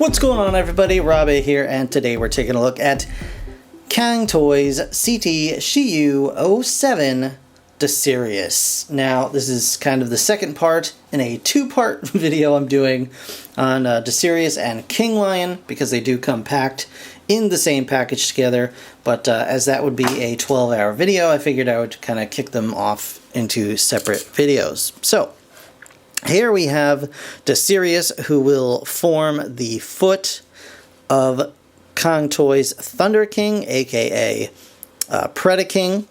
What's going on, everybody? Robbie here, and today we're taking a look at Cang Toys CT-07 DASIRIUS. Now, this is kind of the second part in a two-part video I'm doing on DASIRIUS and King Lion, because they do come packed in the same package together, but as that would be a 12-hour video, I figured I would kind of kick them off into separate videos. So, here we have DASIRIUS, who will form the foot of Cang Toys Thunder King, aka Predaking.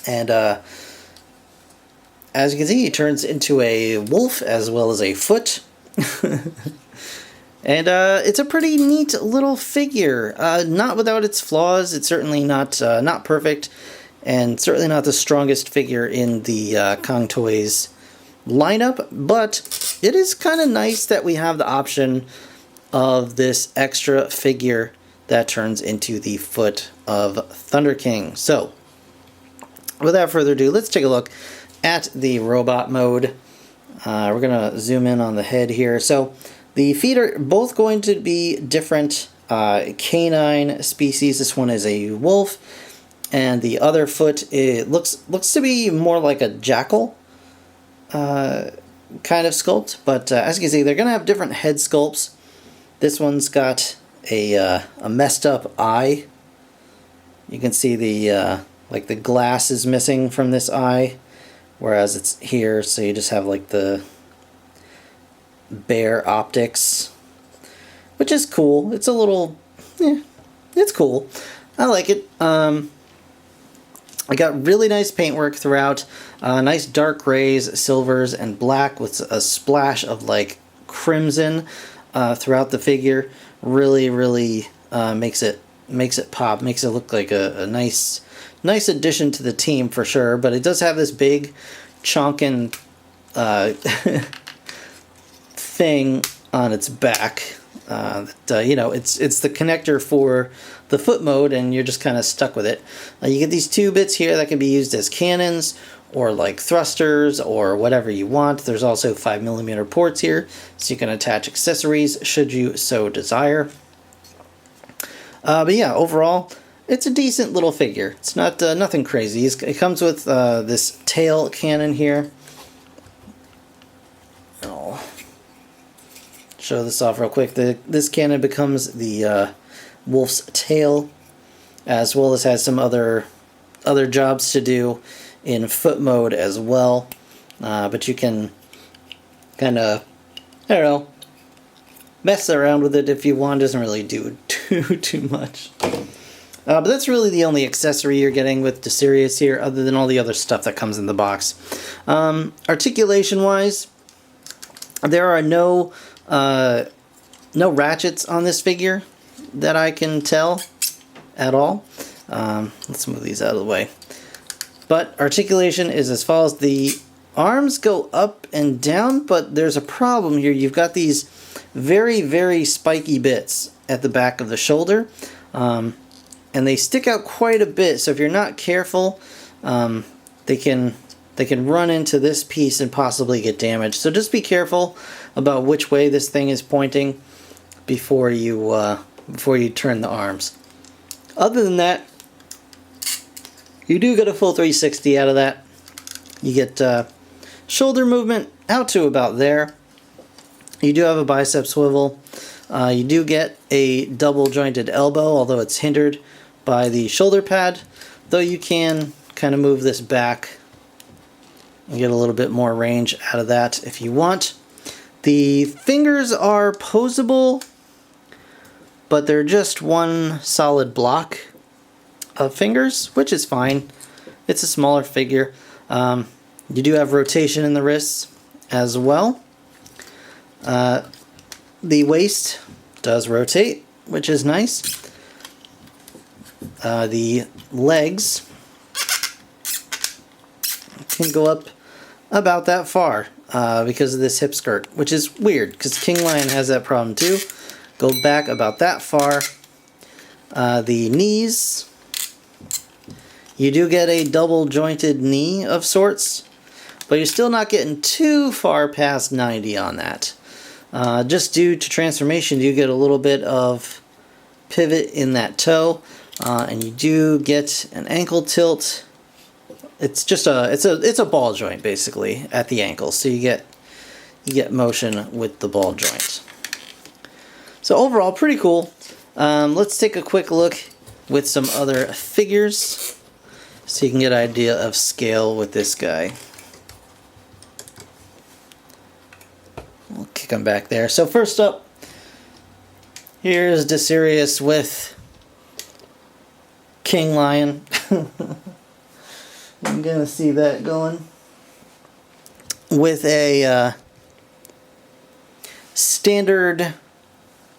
And as you can see, he turns into a wolf as well as a foot. And it's a pretty neat little figure. Not without its flaws. It's certainly not perfect, and certainly not the strongest figure in the Cang Toys lineup, but it is kind of nice that we have the option of this extra figure that turns into the foot of Thunder King. So, without further ado, let's take a look at the robot mode. We're going to zoom in on the head here. So, the feet are both going to be different canine species. This one is a wolf, and the other foot, it looks to be more like a jackal kind of sculpt, but as you can see, they're going to have different head sculpts. This one's got a messed up eye. You can see the like the glass is missing from this eye, whereas it's here, so you just have like the bare optics, which is cool. It's a little, it's cool. I like it. I got really nice paintwork throughout. Nice dark grays, silvers, and black with a splash of like crimson throughout the figure. Really makes it pop. Makes it look like a nice addition to the team for sure. But it does have this big chonkin thing on its back. You know, it's the connector for the foot mode, and you're just kind of stuck with it. You get these two bits here that can be used as cannons or like thrusters or whatever you want. There's also 5mm ports here, so you can attach accessories should you so desire. But yeah, overall, it's a decent little figure. It's not nothing crazy. It comes with this tail cannon here. I'll show this off real quick. This cannon becomes the wolf's tail, as well as has some other jobs to do in foot mode as well. But you can kind of, I don't know, mess around with it if you want. It doesn't really do too much. But that's really the only accessory you're getting with DASIRIUS here, other than all the other stuff that comes in the box. Articulation-wise, there are no ratchets on this figure that I can tell at all. Let's move these out of the way. But articulation is as follows. The arms go up and down, but there's a problem here. You've got these very spiky bits at the back of the shoulder, and they stick out quite a bit, so if you're not careful, they can run into this piece and possibly get damaged. So just be careful about which way this thing is pointing before you turn the arms. Other than that, you do get a full 360 out of that. You get shoulder movement out to about there. You do have a bicep swivel. You do get a double jointed elbow, although it's hindered by the shoulder pad, though you can kind of move this back and get a little bit more range out of that if you want. The fingers are posable, but they're just one solid block of fingers, which is fine. It's a smaller figure. You do have rotation in the wrists as well. The waist does rotate, which is nice. The legs can go up about that far because of this hip skirt, which is weird because King Lion has that problem too. Go back about that far. The knees, you do get a double jointed knee of sorts, but you're still not getting too far past 90 on that. Just due to transformation, you get a little bit of pivot in that toe, and you do get an ankle tilt. It's just it's a ball joint basically at the ankle, so you get motion with the ball joint. So overall, pretty cool. Let's take a quick look with some other figures so you can get an idea of scale with this guy. We'll kick him back there. So first up, here's DASIRIUS with King Lion. I'm gonna see that going with a standard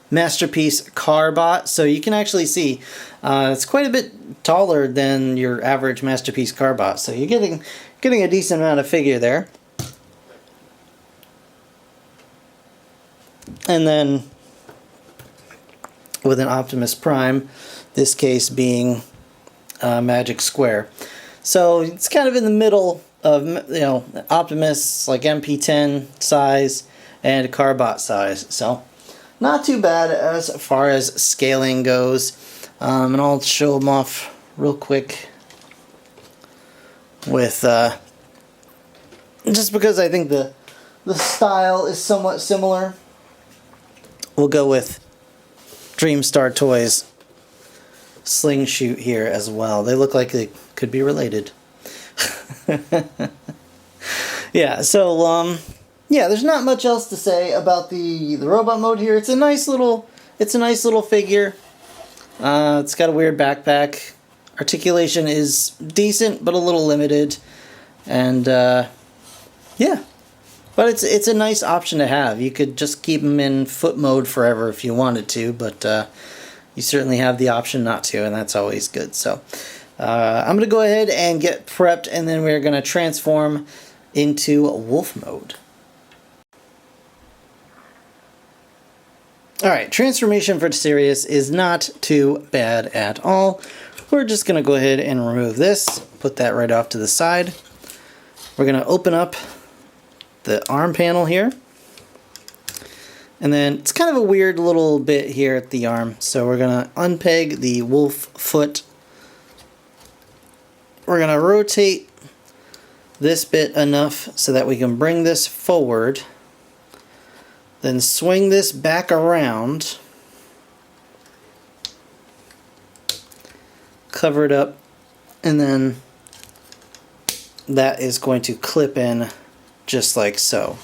Masterpiece Carbot. So you can actually see it's quite a bit taller than your average Masterpiece Carbot. So you're getting a decent amount of figure there. And then with an Optimus Prime, this case being Magic Square. So it's kind of in the middle of, you know, Optimus, like MP10 size and Carbot size. So not too bad as far as scaling goes. And I'll show them off real quick with just because I think the style is somewhat similar. We'll go with Dreamstar Toys Sling Shoot here as well. They look like they could be related. Yeah, so yeah, there's not much else to say about the robot mode here. It's a nice little figure. It's got a weird backpack. Articulation is decent, but a little limited. And yeah, but it's a nice option to have. You could just keep them in foot mode forever if you wanted to, but you certainly have the option not to, and that's always good. So I'm going to go ahead and get prepped, and then we're going to transform into wolf mode. Alright, transformation for DASIRIUS is not too bad at all. We're just going to go ahead and remove this, put that right off to the side. We're going to open up the arm panel here. And then it's kind of a weird little bit here at the arm. So we're going to unpeg the wolf foot. We're going to rotate this bit enough so that we can bring this forward. Then swing this back around. Cover it up. And then that is going to clip in just like so.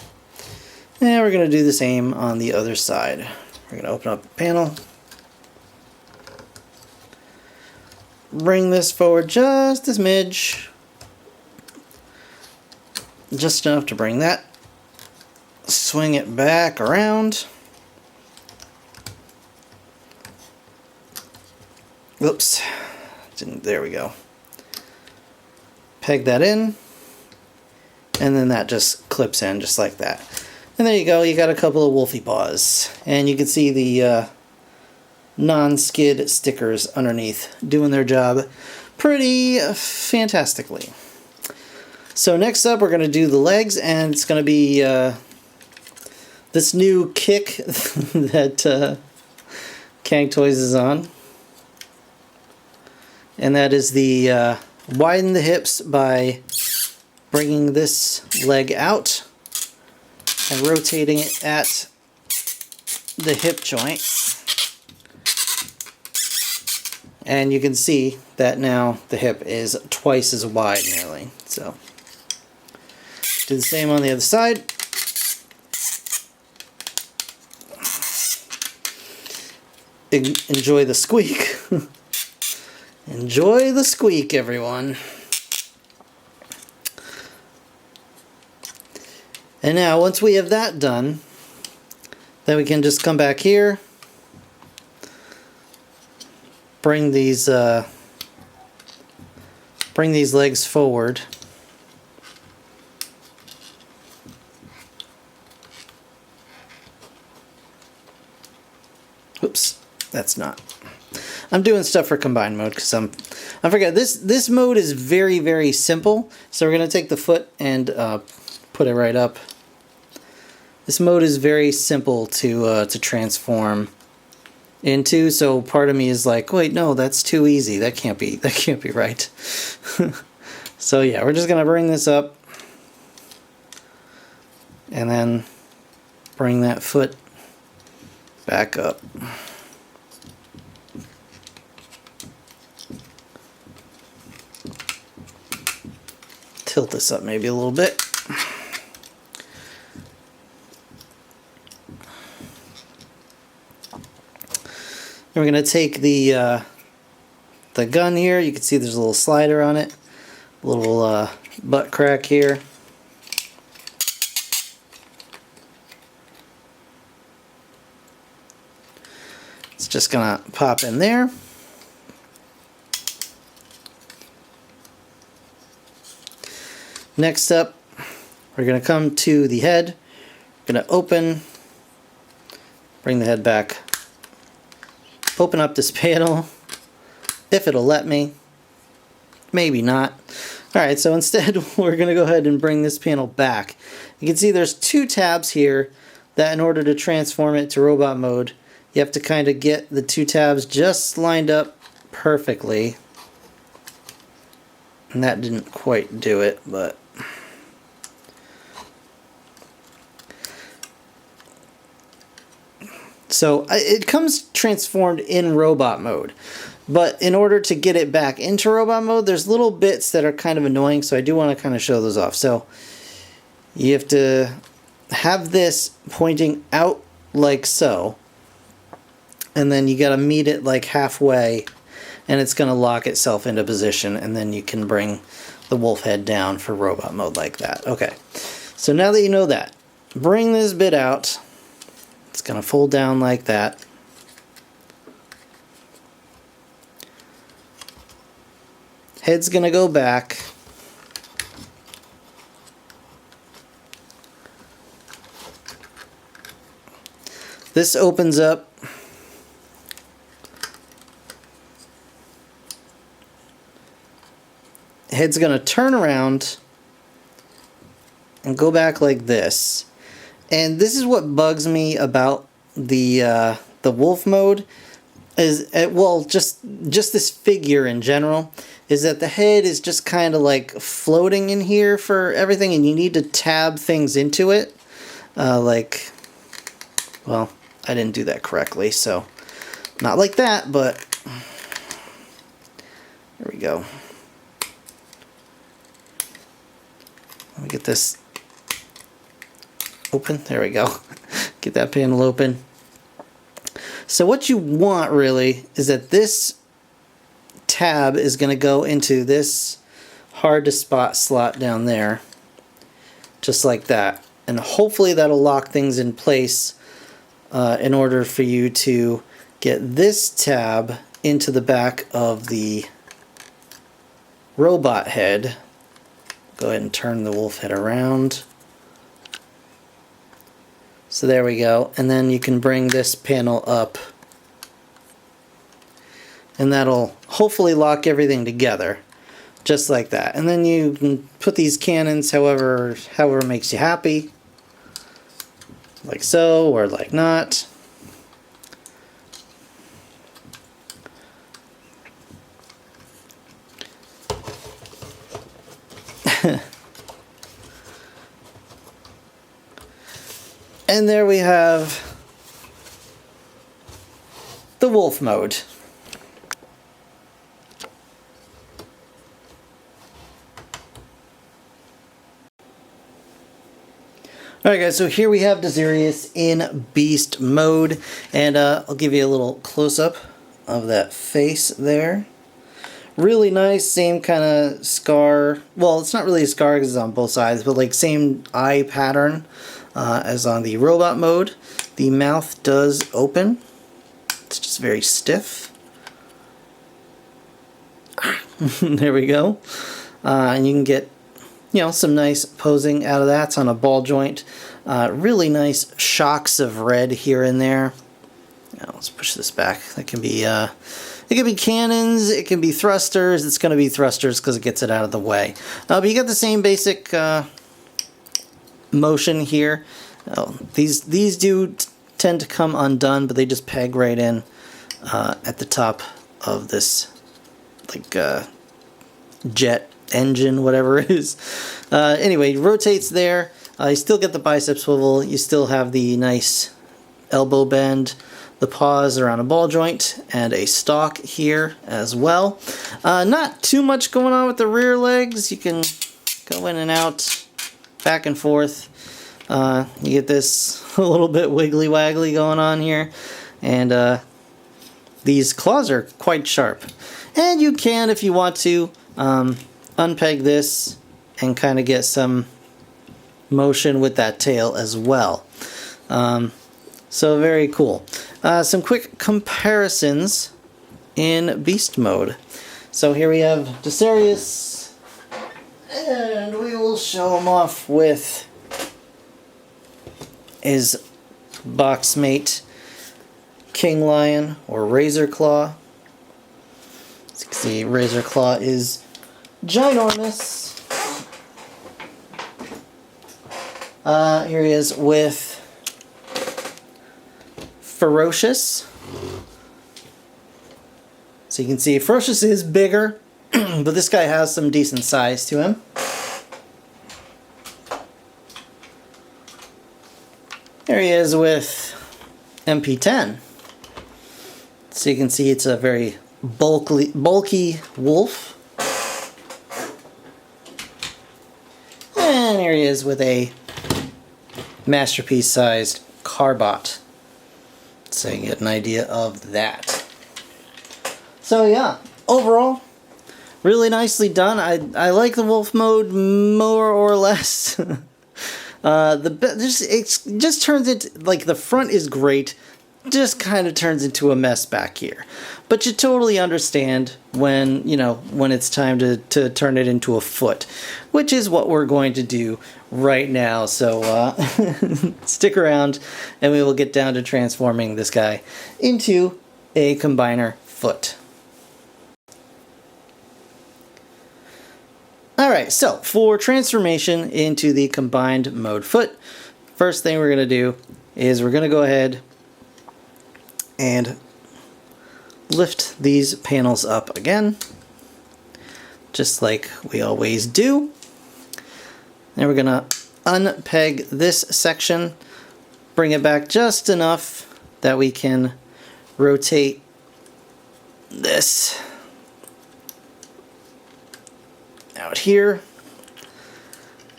And we're going to do the same on the other side. We're going to open up the panel. Bring this forward just a smidge. Just enough to bring that. Swing it back around. Oops. There we go. Peg that in. And then that just clips in just like that. And there you go, you got a couple of wolfie paws. And you can see the non-skid stickers underneath doing their job pretty fantastically. So next up we're going to do the legs, and it's going to be this new kick that Cang Toys is on. And that is the widen the hips by bringing this leg out and rotating it at the hip joint. And you can see that now the hip is twice as wide nearly. So do the same on the other side. Enjoy the squeak. Enjoy the squeak, everyone. And now, once we have that done, then we can just come back here, bring these legs forward. Oops, that's not. I'm doing stuff for combined mode because I forgot this mode is very, very simple. So we're gonna take the foot and put it right up This mode is very simple to transform into, so part of me is like, wait, no, that's too easy. That can't be right. So yeah, we're just gonna bring this up and then bring that foot back up. Tilt this up maybe a little bit. And we're going to take the gun here. You can see there's a little slider on it, a little butt crack here. It's just going to pop in there. Next up, we're going to come to the head. We're going to open, bring the head back, open up this panel, if it'll let me. Maybe not. Alright, so instead we're going to go ahead and bring this panel back. You can see there's two tabs here that in order to transform it to robot mode, you have to kind of get the two tabs just lined up perfectly. And that didn't quite do it, but so it comes transformed in robot mode, but in order to get it back into robot mode, there's little bits that are kind of annoying, so I do want to kind of show those off. So you have to have this pointing out like so, and then you got to meet it like halfway, and it's going to lock itself into position, and then you can bring the wolf head down for robot mode like that. Okay, so now that you know that, bring this bit out. It's going to fold down like that. Head's going to go back. This opens up. Head's going to turn around and go back like this. And this is what bugs me about the wolf mode, is well, just this figure in general, is that the head is just kind of like floating in here for everything, and you need to tab things into it. Like, well, I didn't do that correctly, so not like that, but there we go. Let me get this open. There we go. Get that panel open. So what you want really is that this tab is going to go into this hard to spot slot down there, just like that, and hopefully that'll lock things in place in order for you to get this tab into the back of the robot head. Go ahead and turn the wolf head around. So there we go, and then you can bring this panel up, and that'll hopefully lock everything together, just like that. And then you can put these cannons however makes you happy, like so, or like not. And there we have the wolf mode. Alright guys, so here we have DASIRIUS in beast mode, and I'll give you a little close-up of that face there. Really nice, same kind of scar. Well, it's not really a scar because it's on both sides, but like same eye pattern as on the robot mode. The mouth does open. It's just very stiff. There we go. And you can get, you know, some nice posing out of that. It's on a ball joint. Really nice shocks of red here and there. Now, let's push this back. That can be it can be cannons, it can be thrusters. It's going to be thrusters because it gets it out of the way. But you got the same basic motion here Oh, these do tend to come undone, but they just peg right in at the top of this, like, jet engine, whatever it is. Anyway, rotates there. You still get the bicep swivel. You still have the nice elbow bend, the paws around a ball joint, and a stalk here as well. Not too much going on with the rear legs. You can go in and out, back and forth. You get this a little bit wiggly waggly going on here, and these claws are quite sharp. And you can, if you want to, unpeg this and kind of get some motion with that tail as well. So very cool. Some quick comparisons in beast mode. So here we have DASIRIUS, and we will show him off with his box mate King Lion or Razor Claw. As you can see, Razor Claw is ginormous. Here he is with Ferocious. So you can see Ferocious is bigger, but this guy has some decent size to him. Here he is with MP10. So you can see it's a very bulky wolf. And here he is with a masterpiece-sized Carbot. So you get an idea of that. So yeah, overall, really nicely done. I like the wolf mode more or less. It just turns into, like, the front is great, just kind of turns into a mess back here. But you totally understand when, you know, when it's time to turn it into a foot, which is what we're going to do right now. So stick around and we will get down to transforming this guy into a combiner foot. Alright, so for transformation into the combined mode foot, first thing we're going to do is we're going to go ahead and lift these panels up again, just like we always do. And we're going to unpeg this section, bring it back just enough that we can rotate this out here.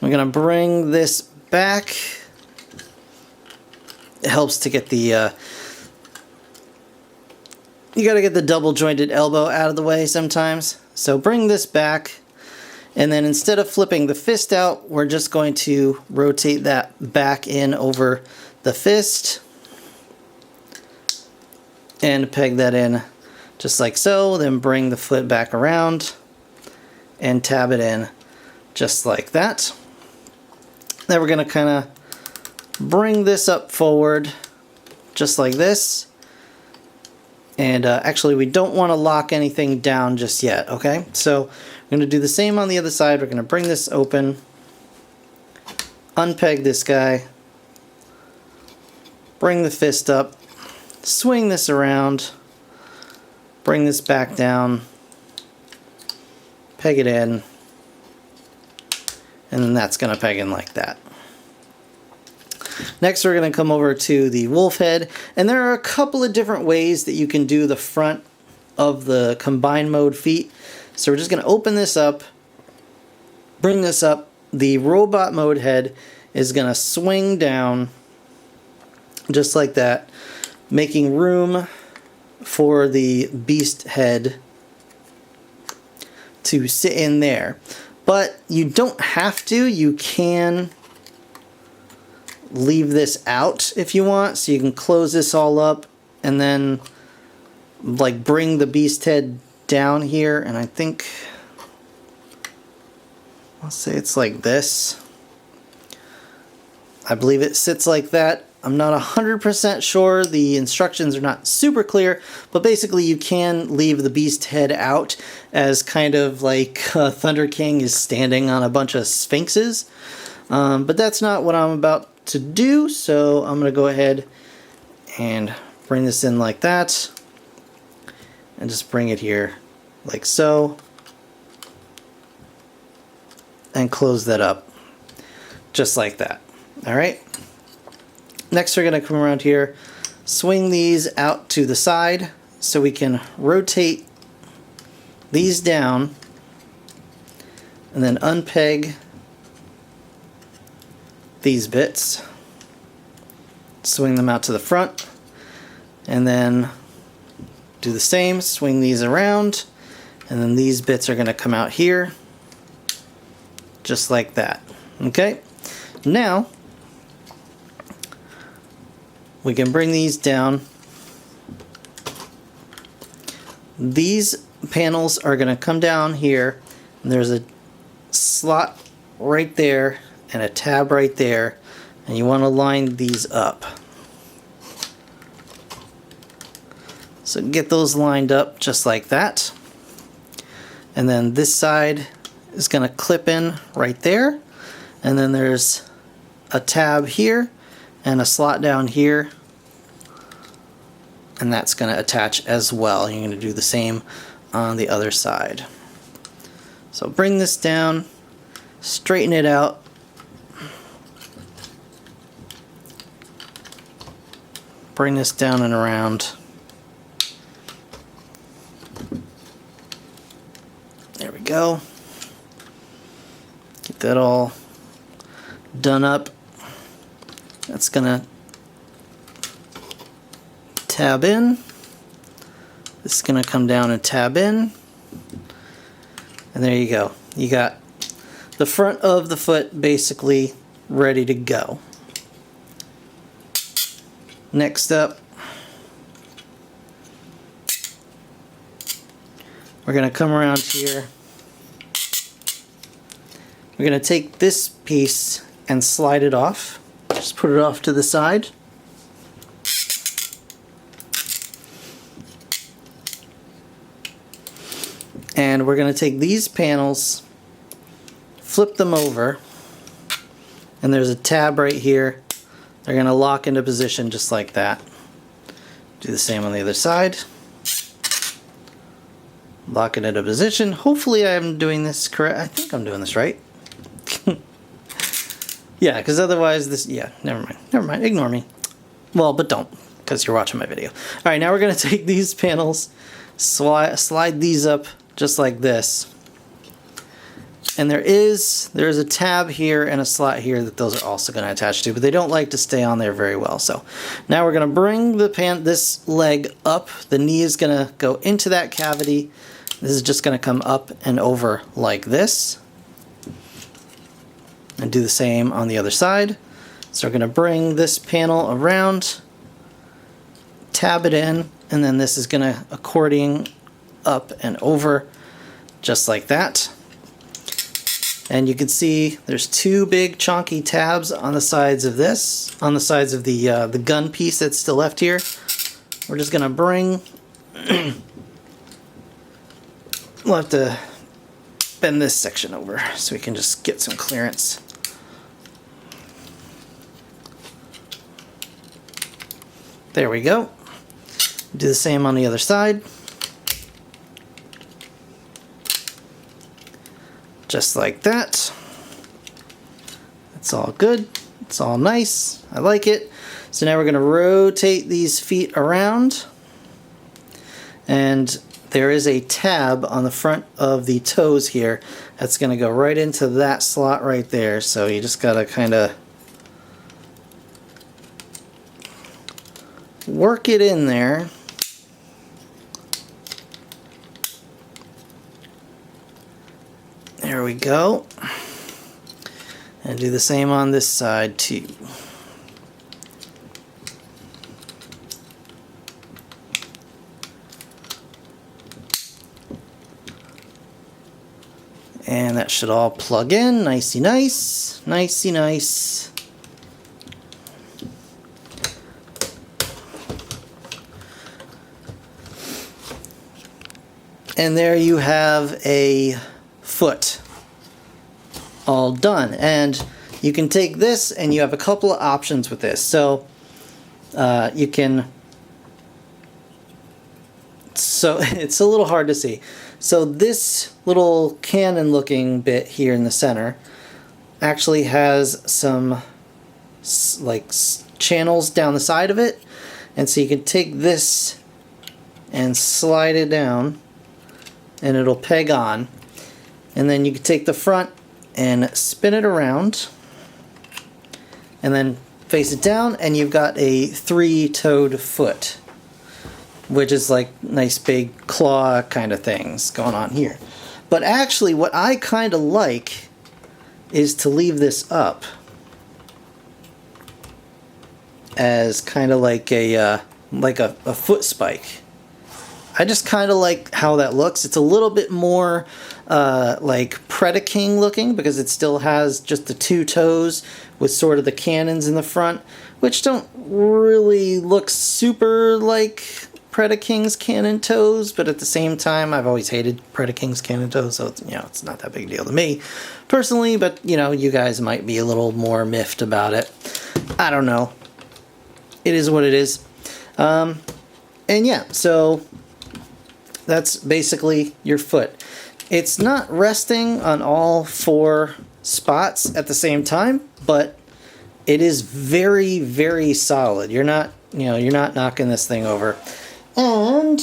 We're going to bring this back. It helps to get the you got to get the double jointed elbow out of the way sometimes. So bring this back, and then instead of flipping the fist out, we're just going to rotate that back in over the fist and peg that in just like so. Then bring the foot back around and tab it in just like that. Then we're going to kind of bring this up forward just like this. And actually, we don't want to lock anything down just yet, okay? So we're going to do the same on the other side. We're going to bring this open, unpeg this guy, bring the fist up, swing this around, bring this back down, peg it in, and then that's going to peg in like that. Next, we're going to come over to the wolf head, and there are a couple of different ways that you can do the front of the combined mode feet. So we're just going to open this up, bring this up. The robot mode head is going to swing down just like that, making room for the beast head to sit in there. But you don't have to. You can leave this out if you want, so you can close this all up and then like bring the beast head down here, and I think I'll say it's like this. I believe it sits like that. I'm not 100% sure. The instructions are not super clear, but basically you can leave the beast head out as kind of like Thunder King is standing on a bunch of sphinxes. But that's not what I'm about to do, so I'm going to go ahead and bring this in like that and just bring it here like so and close that up just like that. Alright, next we're going to come around here, swing these out to the side so we can rotate these down and then unpeg these bits, swing them out to the front, and then do the same, swing these around, and then these bits are going to come out here just like that. Okay, now we can bring these down. These panels are going to come down here, and there's a slot right there and a tab right there, and you want to line these up. So get those lined up just like that, and then this side is going to clip in right there, and then there's a tab here and a slot down here, and that's going to attach as well. You're going to do the same on the other side. So bring this down, straighten it out, bring this down and around. There we go. Get that all done up. That's gonna tab in. This is gonna come down and tab in. And there you go. You got the front of the foot basically ready to go. Next up, we're going to come around here. We're going to take this piece and slide it off. Just put it off to the side. And we're going to take these panels, flip them over, and there's a tab right here. They're going to lock into position just like that. Do the same on the other side. Lock it into position. Hopefully I'm doing this correct. I think I'm doing this right. Yeah, because otherwise this... Yeah, never mind. Never mind. Ignore me. Well, but don't, because you're watching my video. Alright, now we're going to take these panels, slide these up just like this. And there's a tab here and a slot here that those are also going to attach to, but they don't like to stay on there very well. So now we're going to bring this leg up. The knee is going to go into that cavity. This is just going to come up and over like this. And do the same on the other side. So we're going to bring this panel around, tab it in, and then this is going to accordion up and over just like that. And you can see there's two big chunky tabs on the sides of this, on the sides of the gun piece that's still left here. We're just going to bring, we'll have to bend this section over so we can just get some clearance. There we go. Do the same on the other side. Just like that. It's all good. It's all nice. I like it. So now we're going to rotate these feet around. And there is a tab on the front of the toes here that's going to go right into that slot right there. So you just got to kind of work it in there. There we go. And do the same on this side too. And that should all plug in nicey nice, nicey nice. And there you have a foot all done. And you can take this and you have a couple of options with this. So you can, so it's a little hard to see. So this little cannon looking bit here in the center actually has some like channels down the side of it, and so you can take this and slide it down and it'll peg on, and then you can take the front and spin it around and then face it down, and you've got a 3-toed foot, which is like nice big claw kind of things going on here. But actually what I kind of like is to leave this up as kind of like a foot spike. I just kind of like how that looks. It's a little bit more like Predaking looking, because it still has just the 2 toes with sort of the cannons in the front, which don't really look super like Predaking's cannon toes, but at the same time, I've always hated Predaking's cannon toes, so it's, you know, it's not that big a deal to me personally, but you know, you guys might be a little more miffed about it. I don't know. It is what it is. And yeah, so that's basically your foot. It's not resting on all 4 spots at the same time, but it is very, very solid. You're not, you know, you're not knocking this thing over. And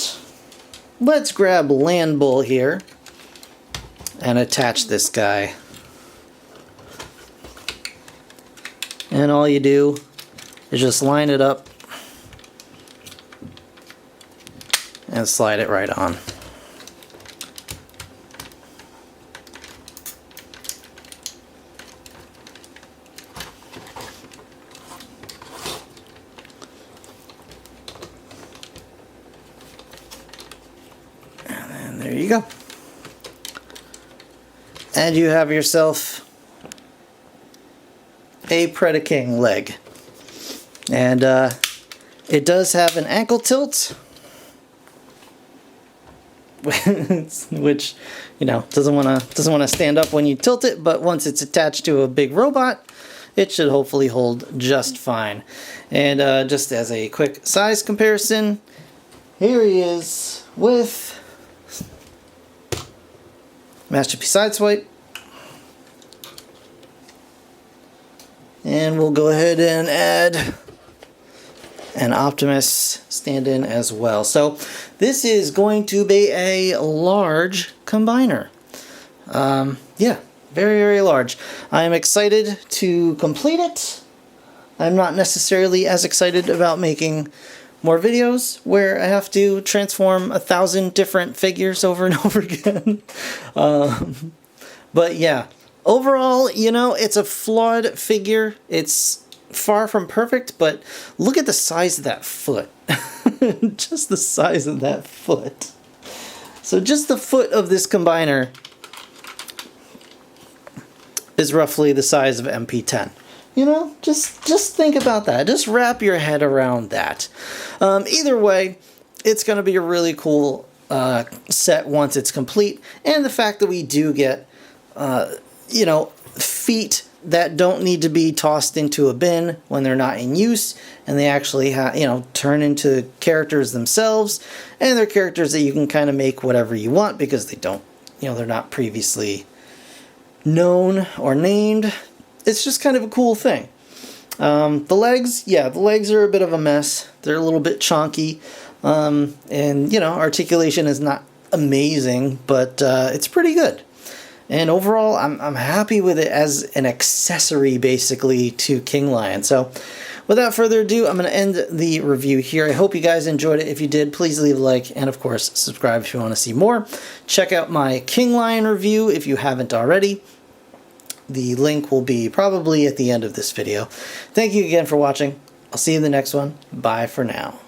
let's grab Land Bull here and attach this guy. And all you do is just line it up and slide it right on. And then there you go. And you have yourself a Predaking leg. And it does have an ankle tilt, which, you know, doesn't want to stand up when you tilt it, but once it's attached to a big robot, it should hopefully hold just fine. And just as a quick size comparison, here he is with Masterpiece Sideswipe. And we'll go ahead and add an Optimus stand-in as well. So this is going to be a large combiner. Yeah, very, very large. I'm excited to complete it. I'm not necessarily as excited about making more videos where I have to transform 1,000 different figures over and over again. But yeah, overall, you know, it's a flawed figure. It's far from perfect, but look at the size of that foot. Just the size of that foot. So just the foot of this combiner is roughly the size of MP10. You know, just think about that. Just wrap your head around that. Either way, it's going to be a really cool set once it's complete. And the fact that we do get, you know, feet that don't need to be tossed into a bin when they're not in use, and they actually you know, turn into characters themselves, and they're characters that you can kind of make whatever you want because they don't, you know, they're not previously known or named. It's just kind of a cool thing. The legs, yeah, the legs are a bit of a mess. They're a little bit chonky, and you know, articulation is not amazing, but it's pretty good. And overall, I'm happy with it as an accessory, basically, to King Lion. So, without further ado, I'm going to end the review here. I hope you guys enjoyed it. If you did, please leave a like, and of course, subscribe if you want to see more. Check out my King Lion review if you haven't already. The link will be probably at the end of this video. Thank you again for watching. I'll see you in the next one. Bye for now.